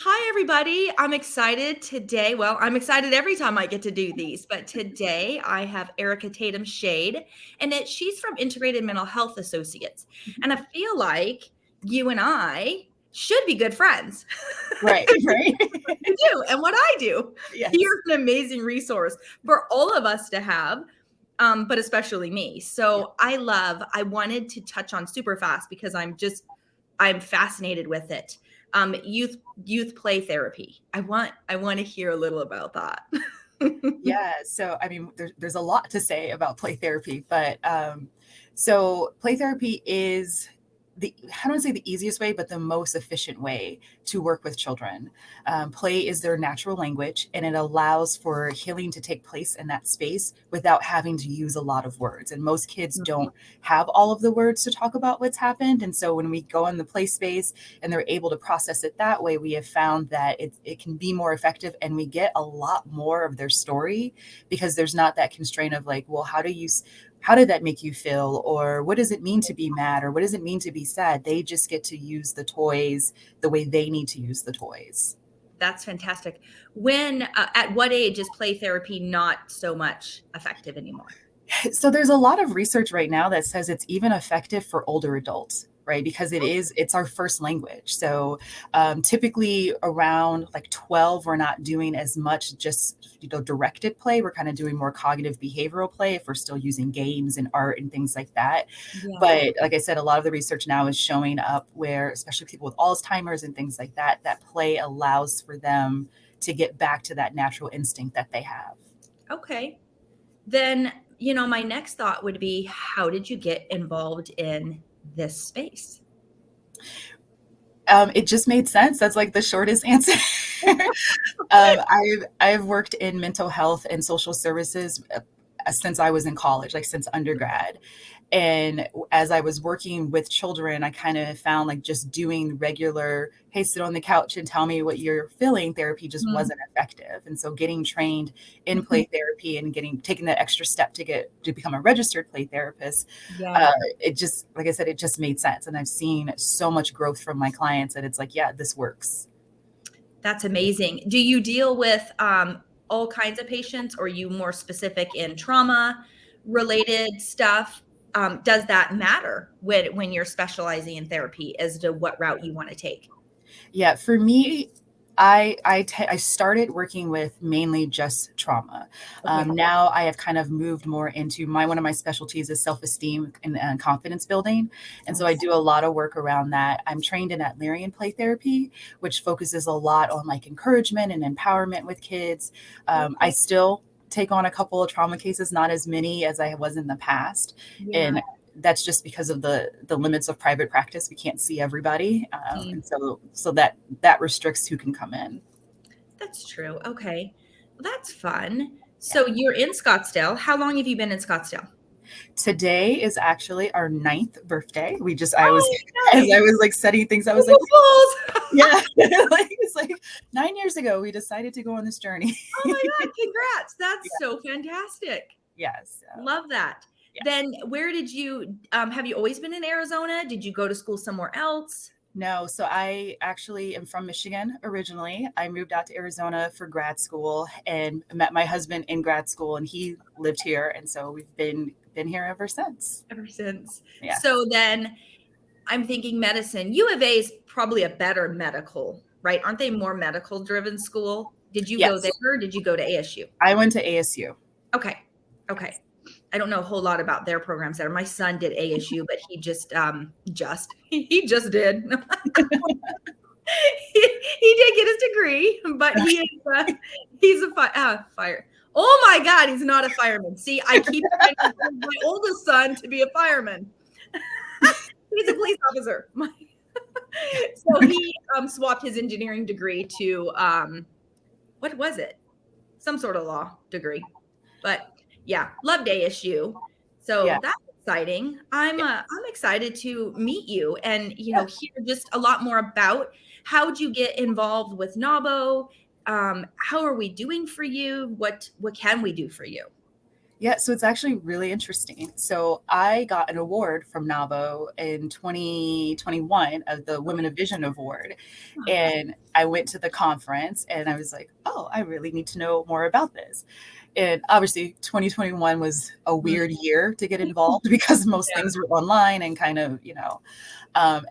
Hi, everybody. I'm excited today. Well, I'm excited every time I get to do these, but today I have Erica Tatum-Sheade, and she's from Integrated Mental Health Associates. And I feel like you and I should be good friends. Right, right. You do, and what I do. Yes. You're an amazing resource for all of us to have, but especially me. Yeah. So I wanted to touch on super fast because I'm fascinated with it. Youth play therapy. I want to hear a little about that. Yeah. So, I mean, there's a lot to say about play therapy, but so play therapy is I don't say the easiest way, but the most efficient way to work with children. Play is their natural language, and it allows for healing to take place in that space without having to use a lot of words. And most kids don't have all of the words to talk about what's happened. And so when we go in the play space and they're able to process it that way, we have found that it can be more effective, and we get a lot more of their story because there's not that constraint of like, well, how did that make you feel? Or what does it mean to be mad? Or what does it mean to be sad? They just get to use the toys the way they need to use the toys. That's fantastic. At what age is play therapy not so much effective anymore? So there's a lot of research right now that says it's even effective for older adults, right? Because it's our first language. So typically around like 12, we're not doing as much just directed play. We're kind of doing more cognitive behavioral play if we're still using games and art and things like that. Yeah. But like I said, a lot of the research now is showing up where, especially people with Alzheimer's and things like that, that play allows for them to get back to that natural instinct that they have. Okay. Then, my next thought would be, how did you get involved in this space? It just made sense. That's like the shortest answer. I've worked in mental health and social services since I was in college, like since undergrad. And as I was working with children, I kind of found like just doing regular, hey, sit on the couch and tell me what you're feeling therapy just wasn't effective. And so getting trained in play therapy and taking that extra step to become a registered play therapist, Yeah. it just, like I said, it just made sense. And I've seen so much growth from my clients that it's like, yeah, this works. That's amazing. Do you deal with all kinds of patients, or are you more specific in trauma related stuff? Does that matter when you're specializing in therapy as to what route you want to take? Yeah, for me, I started working with mainly just trauma. Okay. Now I have kind of moved more into one of my specialties is self-esteem and confidence building, and so I Yes. do a lot of work around that. I'm trained in Adlerian play therapy, which focuses a lot on like encouragement and empowerment with kids. I Okay. still take on a couple of trauma cases, not as many as I was in the past, Yeah. and that's just because of the limits of private practice. We can't see everybody, Mm, and so that restricts who can come in. that's true. Okay. Well, that's fun. Yeah. So you're in Scottsdale. How long have you been in Scottsdale? Today is actually our 9th birthday. Oh, As nice. I was like setting things, I was like, Balls. yeah, like it's like 9 years ago we decided to go on this journey. Oh my God, congrats. That's Yeah. so fantastic. Yes. Love that. Yeah. Then where did you have you always been in Arizona? Did you go to school somewhere else? No, so I actually am from Michigan originally. I moved out to Arizona for grad school and met my husband in grad school, and he lived here, and so we've been here ever since. Ever since. Yeah. So then I'm thinking medicine. U of A is probably a better medical, right? Aren't they more medical driven school? Did you go there Yes. or did you go to ASU? I went to ASU. Okay. Okay. Yes. I don't know a whole lot about their programs there. My son did ASU, but he just did. He did get his degree, but he's a fire. Oh my God, he's not a fireman. See, I keep trying to get my oldest son to be a fireman. He's a police officer. So he swapped his engineering degree to what was it? Some sort of law degree. But yeah, loved ASU. Yeah. So that's exciting. I'm excited to meet you and hear just a lot more about how'd you get involved with NAWBO? How are we doing for you? What can we do for you? Yeah, so it's actually really interesting. So I got an award from NAWBO in 2021 of the Women of Vision Award. And I went to the conference and I was like, oh, I really need to know more about this. And obviously 2021 was a weird year to get involved because most Yeah. things were online and kind of,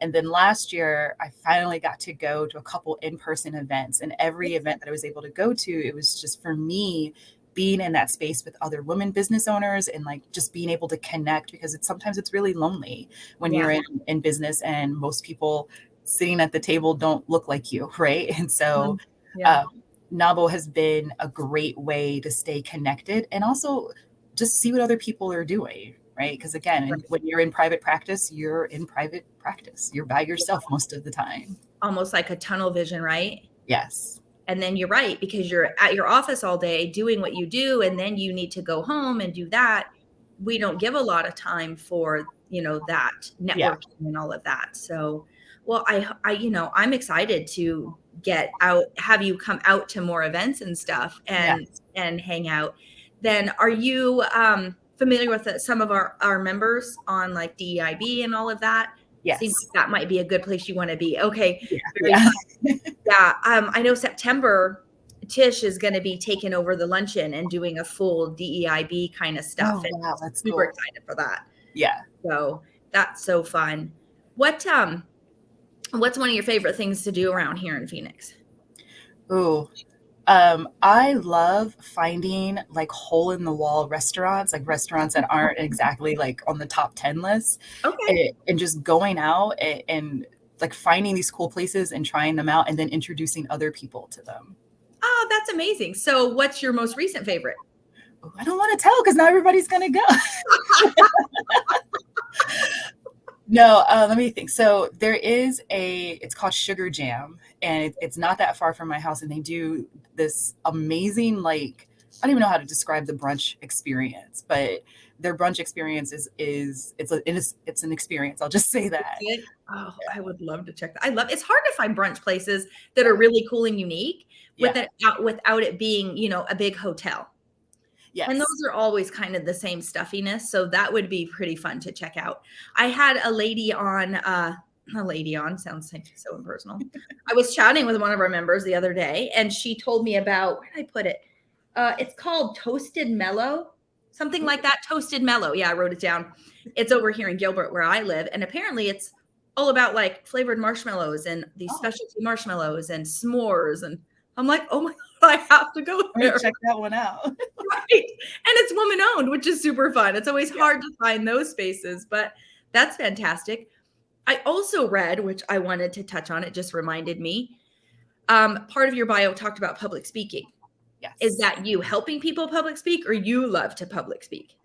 and then last year I finally got to go to a couple in-person events, and every event that I was able to go to, it was just for me being in that space with other women business owners and like just being able to connect, because sometimes it's really lonely when Yeah. you're in business and most people sitting at the table don't look like you, right? And so Yeah. NAWBO has been a great way to stay connected and also just see what other people are doing, right? Because again, when you're in private practice, you're in private practice. You're by yourself most of the time. Almost like a tunnel vision, right? Yes. And then you're right, because you're at your office all day doing what you do, and then you need to go home and do that. We don't give a lot of time for, that networking and all of that. So, well, I'm excited to get out, have you come out to more events and stuff and Yes. and hang out. Then are you familiar with some of our members on like DEIB and all of that? Yes. Seems like that might be a good place you want to be. Okay. Yeah. Very Yeah. fun. Yeah, I know September, Tish is going to be taking over the luncheon and doing a full DEIB kind of stuff. Oh, And wow. That's super cool. excited for that. Yeah. So that's so fun. What's one of your favorite things to do around here in Phoenix? Ooh. I love finding like hole in the wall restaurants, like restaurants that aren't exactly like on the top 10 list, Okay. and just going out and like finding these cool places and trying them out and then introducing other people to them. Oh, that's amazing. So what's your most recent favorite? Ooh, I don't want to tell because now everybody's going to go. No, let me think. So there is it's called Sugar Jam, and it's not that far from my house, and they do this amazing, like, I don't even know how to describe the brunch experience, but their brunch experience it's an experience. I'll just say that. Oh, I would love to check that. It's hard to find brunch places that are really cool and unique Yeah. without it being, a big hotel. Yes. And those are always kind of the same stuffiness. So that would be pretty fun to check out. I had a lady on, sounds like so impersonal. I was chatting with one of our members the other day, and she told me about, where did I put it? It's called Toasted Mellow, something like that. Toasted Mellow. Yeah, I wrote it down. It's over here in Gilbert where I live. And apparently it's all about like flavored marshmallows and these specialty marshmallows and s'mores. And I'm like, oh my God, I have to go I'm there. gonna check that one out. Right. And it's woman owned, which is super fun. It's always hard to find those spaces, but that's fantastic. I also read, which I wanted to touch on, it just reminded me, part of your bio talked about public speaking. Yes. Is that you helping people public speak, or you love to public speak?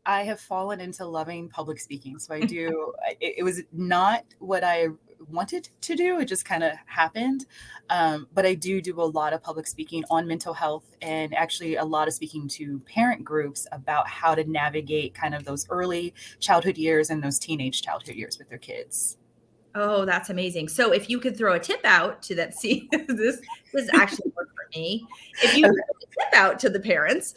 I have fallen into loving public speaking. So I do, it was not what I wanted to do. It just kind of happened. But I do a lot of public speaking on mental health, and actually a lot of speaking to parent groups about how to navigate kind of those early childhood years and those teenage childhood years with their kids. Oh, that's amazing. So if you could throw a tip out to that, see, this actually worked for me. If you could throw a tip out to the parents,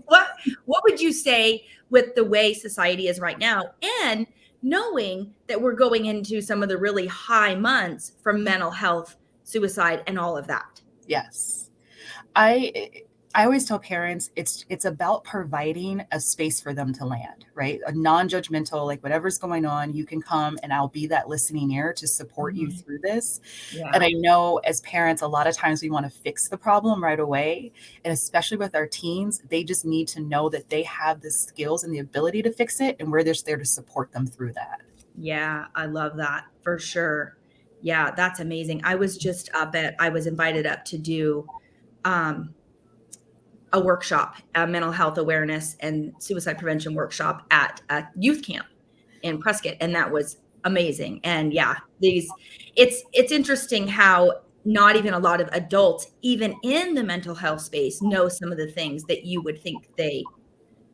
what would you say with the way society is right now, and knowing that we're going into some of the really high months for mental health, suicide, and all of that? Yes. I always tell parents it's about providing a space for them to land, right? A non-judgmental, like whatever's going on, you can come and I'll be that listening ear to support you through this. Yeah. And I know as parents, a lot of times we want to fix the problem right away. And especially with our teens, they just need to know that they have the skills and the ability to fix it, and we're just there to support them through that. Yeah, I love that for sure. Yeah, that's amazing. I was just I was invited up to do a workshop, a mental health awareness and suicide prevention workshop at a youth camp in Prescott. And that was amazing. And yeah, it's interesting how not even a lot of adults, even in the mental health space, know some of the things that you would think they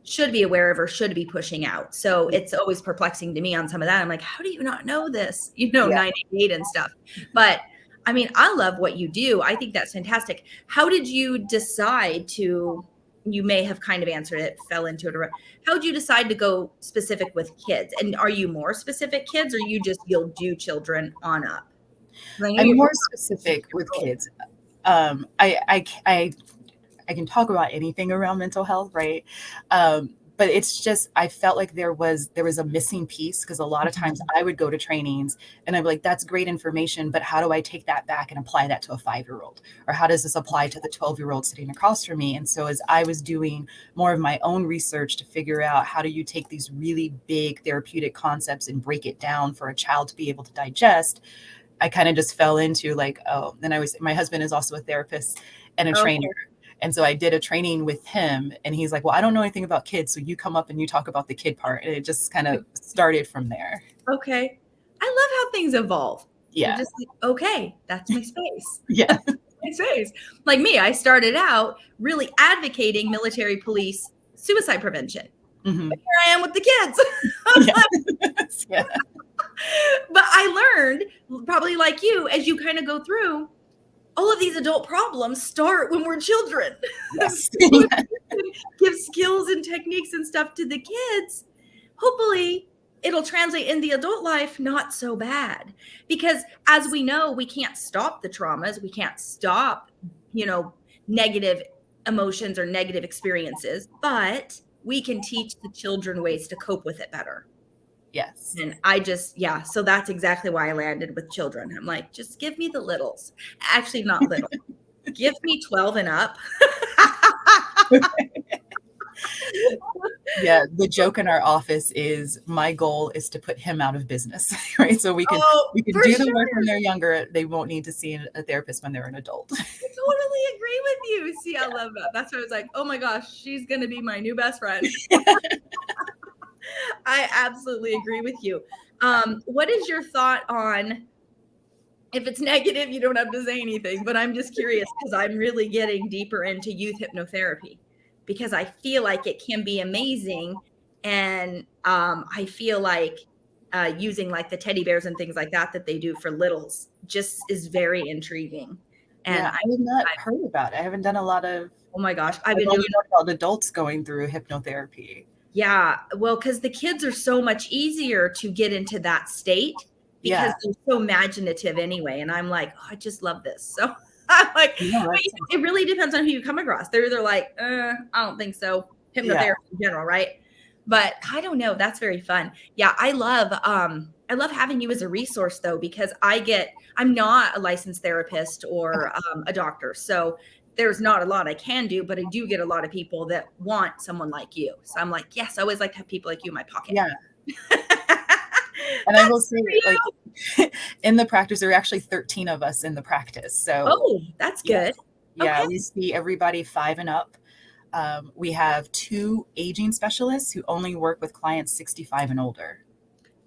should be aware of or should be pushing out. So it's always perplexing to me on some of that. I'm like, how do you not know this? 988 and stuff. But I love what you do. I think that's fantastic. How did you decide to you may have kind of answered it, fell into it. How would you decide to go specific with kids? And are you more specific kids, or you'll do children on up? I'm more specific with kids. I can talk about anything around mental health, right? But it's just, I felt like there was a missing piece, because a lot of times I would go to trainings and I'd be like, that's great information, but how do I take that back and apply that to a 5-year-old? Or how does this apply to the 12-year-old sitting across from me? And so as I was doing more of my own research to figure out how do you take these really big therapeutic concepts and break it down for a child to be able to digest, I kind of just fell into like, oh, and my husband is also a therapist and a trainer. And so I did a training with him, and he's like, well, I don't know anything about kids, so you come up and you talk about the kid part. And it just kind of started from there. Okay. I love how things evolve. Yeah. You're just like, okay, that's my space. Yeah. My space. Like me, I started out really advocating military police suicide prevention. Mm-hmm. But here I am with the kids. Yeah. But I learned, probably like you, as you kind of go through, all of these adult problems start when we're children. Yes. Give skills and techniques and stuff to the kids. Hopefully it'll translate in the adult life not so bad. Because as we know, we can't stop the traumas. We can't stop, negative emotions or negative experiences, but we can teach the children ways to cope with it better. Yes. And so that's exactly why I landed with children. I'm like, just give me the littles. Actually, not little. Give me 12 and up. Yeah. The joke in our office is my goal is to put him out of business, right? So we can do the work when they're younger. They won't need to see a therapist when they're an adult. I totally agree with you. See, I love that. That's why I was like, oh my gosh, she's going to be my new best friend. I absolutely agree with you. What is your thought on, if it's negative, you don't have to say anything, but I'm just curious because I'm really getting deeper into youth hypnotherapy because I feel like it can be amazing. And I feel like using like the teddy bears and things like that they do for littles just is very intriguing. And yeah, I have not heard about it. I haven't done a lot of, oh my gosh, I've been doing about adults going through hypnotherapy. Yeah. Well, because the kids are so much easier to get into that state because they're so imaginative anyway. And I'm like, oh, I just love this. So I'm like, it really depends on who you come across. They're either like, I don't think so. Hypnotherapy in general, right? But I don't know. That's very fun. Yeah. I love having you as a resource though, because I'm not a licensed therapist or a doctor. So there's not a lot I can do, but I do get a lot of people that want someone like you. So I'm like, yes, I always like to have people like you in my pocket. Yeah. And I will say, like, in the practice, there are actually 13 of us in the practice. So, that's good. Yeah, okay. We see everybody 5 and up. We have 2 aging specialists who only work with clients 65 and older.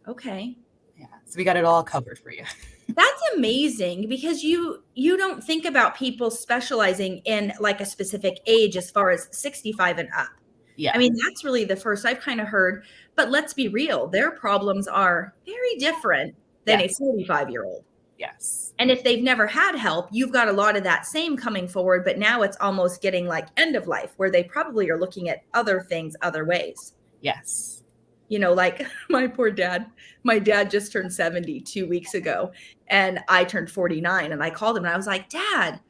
Okay. Yeah. So we got it all covered for you. That's amazing because you don't think about people specializing in like a specific age as far as 65 and up. Yeah. I mean, that's really the first I've kind of heard, but let's be real. Their problems are very different than a 45-year-old. Yes. And if they've never had help, you've got a lot of that same coming forward, but now it's almost getting like end of life where they probably are looking at other things, other ways. Yes. Like my poor dad, my dad just turned 70 2 weeks ago and I turned 49 and I called him and I was like, Dad,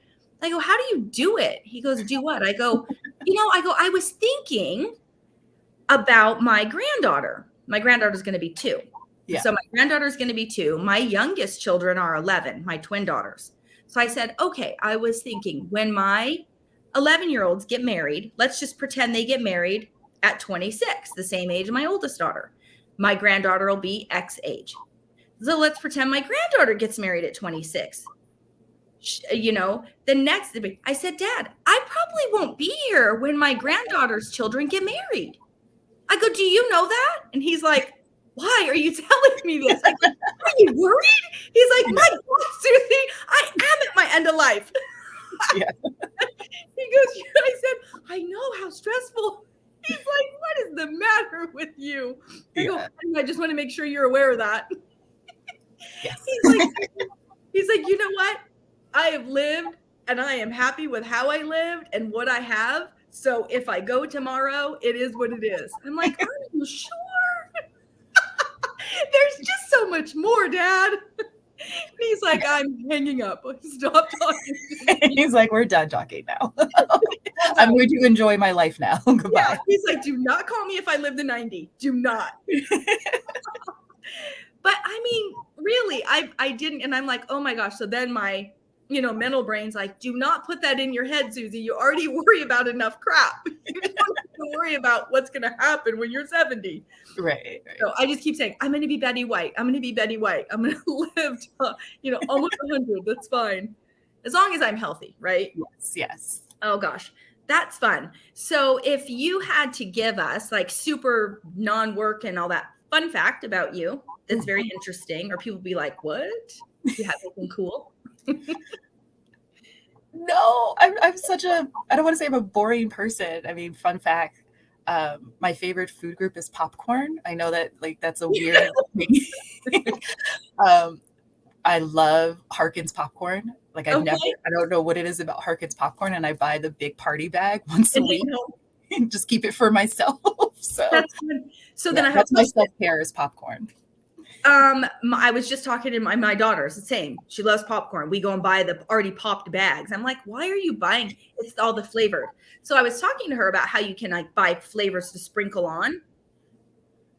I go, how do you do it? He goes, do what? I go, I was thinking about my granddaughter. My granddaughter's going to be 2. Yeah. So my granddaughter's going to be 2. My youngest children are 11, my twin daughters. So I said, okay, I was thinking when my 11-year-olds get married, let's just pretend they get married at 26, the same age as my oldest daughter. My granddaughter will be X age. So let's pretend my granddaughter gets married at 26. The next, I said, Dad, I probably won't be here when my granddaughter's children get married. I go, do you know that? And he's like, why are you telling me this? Like, are you worried? He's like, my God, Susie, I am at my end of life. Yeah. He goes, I said, I know how stressful. He's like, what is the matter with you? I go, I just want to make sure you're aware of that. Yes. He's like, you know what? I have lived and I am happy with how I lived and what I have. So if I go tomorrow, it is what it is. I'm like, are you sure? There's just so much more, Dad. And he's like, I'm hanging up. Stop talking to me. He's like, we're done talking now. I'm going to enjoy my life now. Goodbye. Yeah, he's like, do not call me if I live to 90. Do not. But I mean, really, I didn't. And I'm like, oh my gosh. So then my, mental brain's like, do not put that in your head, Susie. You already worry about enough crap. You don't have to worry about what's going to happen when you're 70. Right. So I just keep saying, I'm going to be Betty White. I'm going to be Betty White. I'm going to live to, almost 100. That's fine. As long as I'm healthy, right? Yes. Oh gosh, that's fun. So if you had to give us like super non-work and all that fun fact about you, that's very interesting, or people be like, what? You have anything cool? No, I'm such a, I don't want to say I'm a boring person. I mean, fun fact, my favorite food group is popcorn. I know that like that's a weird thing. I love Harkins popcorn. Like I don't know what it is about Harkins popcorn, and I buy the big party bag once a week and just keep it for myself. So that's good. So then I have that's my self-care is popcorn. I was just talking to my daughter's the same. She loves popcorn. We go and buy the already popped bags. I'm like, why are you buying? It's all the flavored. So I was talking to her about how you can like buy flavors to sprinkle on.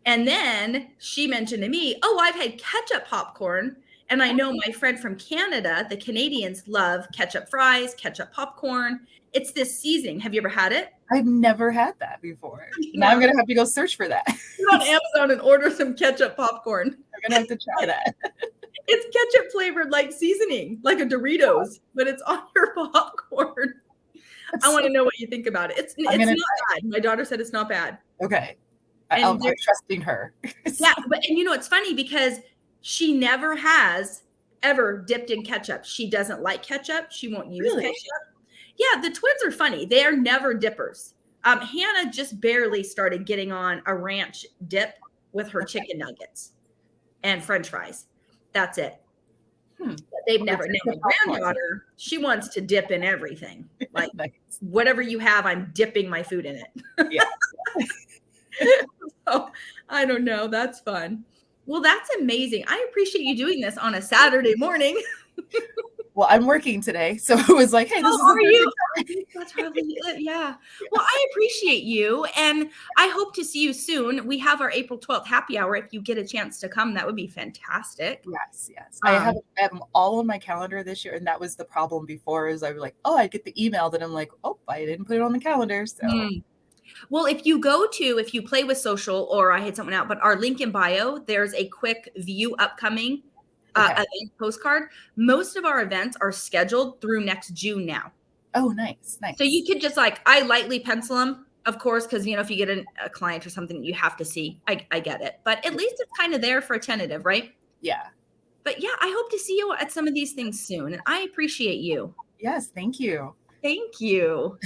And then she mentioned to me, oh, I've had ketchup popcorn. And I know my friend from Canada, the Canadians love ketchup fries, ketchup popcorn. It's this seasoning. Have you ever had it? I've never had that before. Now I'm going to have to go search for that. Go on Amazon and order some ketchup popcorn. I'm going to have to try that. It's ketchup flavored like seasoning, like a Doritos, but it's on your popcorn. I want to know what you think about it. It's not bad. My daughter said it's not bad. Okay. I'm trusting her. Yeah, but it's funny because she never has ever dipped in ketchup. She doesn't like ketchup. She won't use ketchup. Yeah, the twins are funny. They are never dippers. Hannah just barely started getting on a ranch dip with her chicken nuggets and French fries. That's it. They've never. Now my granddaughter, she wants to dip in everything. Like whatever you have, I'm dipping my food in it. Yeah. So I don't know. That's fun. Well, that's amazing. I appreciate you doing this on a Saturday morning. Well, I'm working today, so it was like, hey, this is are you? I think that's probably it. Yeah. Well, I appreciate you, and I hope to see you soon. We have our April 12th happy hour. If you get a chance to come, that would be fantastic. Yes. I have them all on my calendar this year, and that was the problem before. Is I was like, oh, I get the email, then I'm like, oh, I didn't put it on the calendar. So. Well, if you play with social, or I had someone out, but our link in bio, there's a quick view upcoming event postcard. Most of our events are scheduled through next June now. Oh, nice. So you could just I lightly pencil them, of course, because if you get a client or something, you have to see. I get it, but at least it's kind of there for a tentative, right? Yeah. But yeah, I hope to see you at some of these things soon, and I appreciate you. Yes, thank you. Thank you.